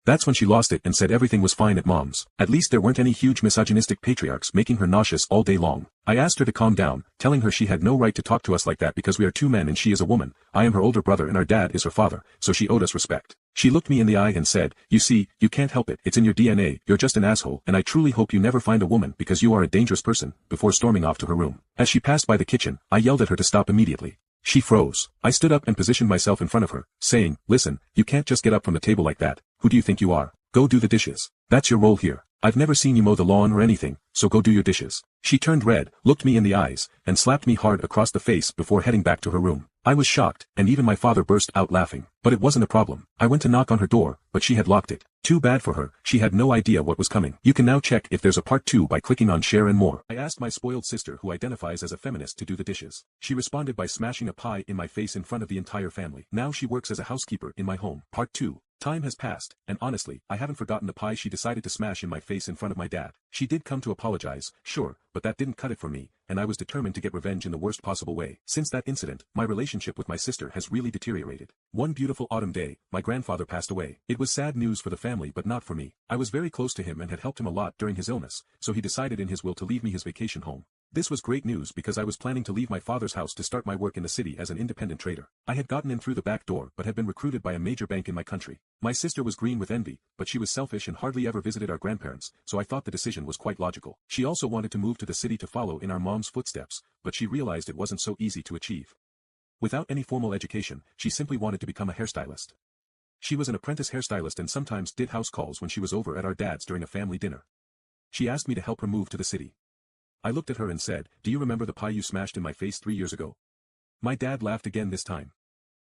That's when she lost it and said everything was fine at mom's. At least there weren't any huge misogynistic patriarchs making her nauseous all day long. I asked her to calm down, telling her she had no right to talk to us like that because we are two men and she is a woman. I am her older brother and our dad is her father, so she owed us respect. She looked me in the eye and said, "You see, you can't help it, it's in your DNA, you're just an asshole and I truly hope you never find a woman because you are a dangerous person," before storming off to her room. As she passed by the kitchen, I yelled at her to stop immediately. She froze. I stood up and positioned myself in front of her, saying, "Listen, you can't just get up from the table like that. Who do you think you are? Go do the dishes. That's your role here. I've never seen you mow the lawn or anything, so go do your dishes." She turned red, looked me in the eyes, and slapped me hard across the face before heading back to her room. I was shocked, and even my father burst out laughing. But it wasn't a problem. I went to knock on her door, but she had locked it. Too bad for her, she had no idea what was coming. You can now check if there's a part 2 by clicking on share and more. I asked my spoiled sister who identifies as a feminist to do the dishes. She responded by smashing a pie in my face in front of the entire family. Now she works as a housekeeper in my home. Part 2. Time has passed, and honestly, I haven't forgotten the pie she decided to smash in my face in front of my dad. She did come to apologize, sure, but that didn't cut it for me, and I was determined to get revenge in the worst possible way. Since that incident, my relationship with my sister has really deteriorated. One beautiful autumn day, my grandfather passed away. It was sad news for the family but not for me. I was very close to him and had helped him a lot during his illness, so he decided in his will to leave me his vacation home. This was great news because I was planning to leave my father's house to start my work in the city as an independent trader. I had gotten in through the back door but had been recruited by a major bank in my country. My sister was green with envy, but she was selfish and hardly ever visited our grandparents, so I thought the decision was quite logical. She also wanted to move to the city to follow in our mom's footsteps, but she realized it wasn't so easy to achieve. Without any formal education, she simply wanted to become a hairstylist. She was an apprentice hairstylist and sometimes did house calls when she was over at our dad's during a family dinner. She asked me to help her move to the city. I looked at her and said, "Do you remember the pie you smashed in my face 3 years ago?" My dad laughed again this time.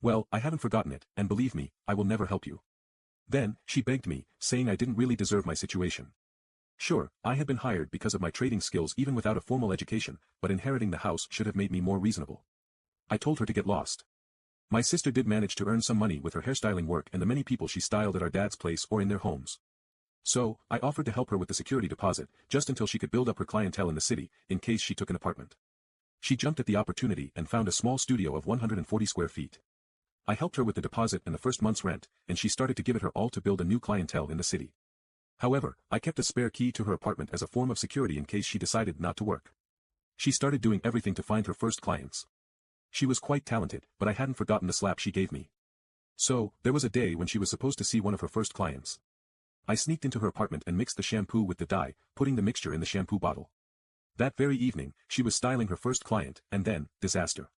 "Well, I haven't forgotten it, and believe me, I will never help you." Then, she begged me, saying I didn't really deserve my situation. Sure, I had been hired because of my trading skills even without a formal education, but inheriting the house should have made me more reasonable. I told her to get lost. My sister did manage to earn some money with her hairstyling work and the many people she styled at our dad's place or in their homes. So, I offered to help her with the security deposit, just until she could build up her clientele in the city, in case she took an apartment. She jumped at the opportunity and found a small studio of 140 square feet. I helped her with the deposit and the first month's rent, and she started to give it her all to build a new clientele in the city. However, I kept a spare key to her apartment as a form of security in case she decided not to work. She started doing everything to find her first clients. She was quite talented, but I hadn't forgotten the slap she gave me. So, there was a day when she was supposed to see one of her first clients. I sneaked into her apartment and mixed the shampoo with the dye, putting the mixture in the shampoo bottle. That very evening, she was styling her first client, and then, disaster.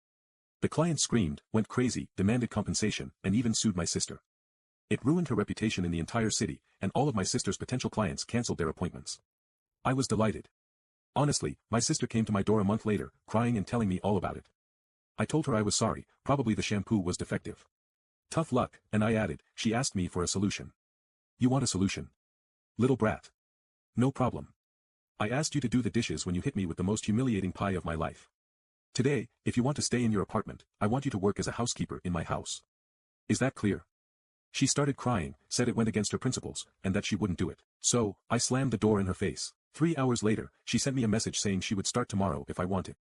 The client screamed, went crazy, demanded compensation, and even sued my sister. It ruined her reputation in the entire city, and all of my sister's potential clients canceled their appointments. I was delighted. Honestly, my sister came to my door a month later, crying and telling me all about it. I told her I was sorry, probably the shampoo was defective. Tough luck, and I added, she asked me for a solution. You want a solution? Little brat. No problem. I asked you to do the dishes when you hit me with the most humiliating pie of my life. Today, if you want to stay in your apartment, I want you to work as a housekeeper in my house. Is that clear? She started crying, said it went against her principles, and that she wouldn't do it. So, I slammed the door in her face. 3 hours later, she sent me a message saying she would start tomorrow if I wanted.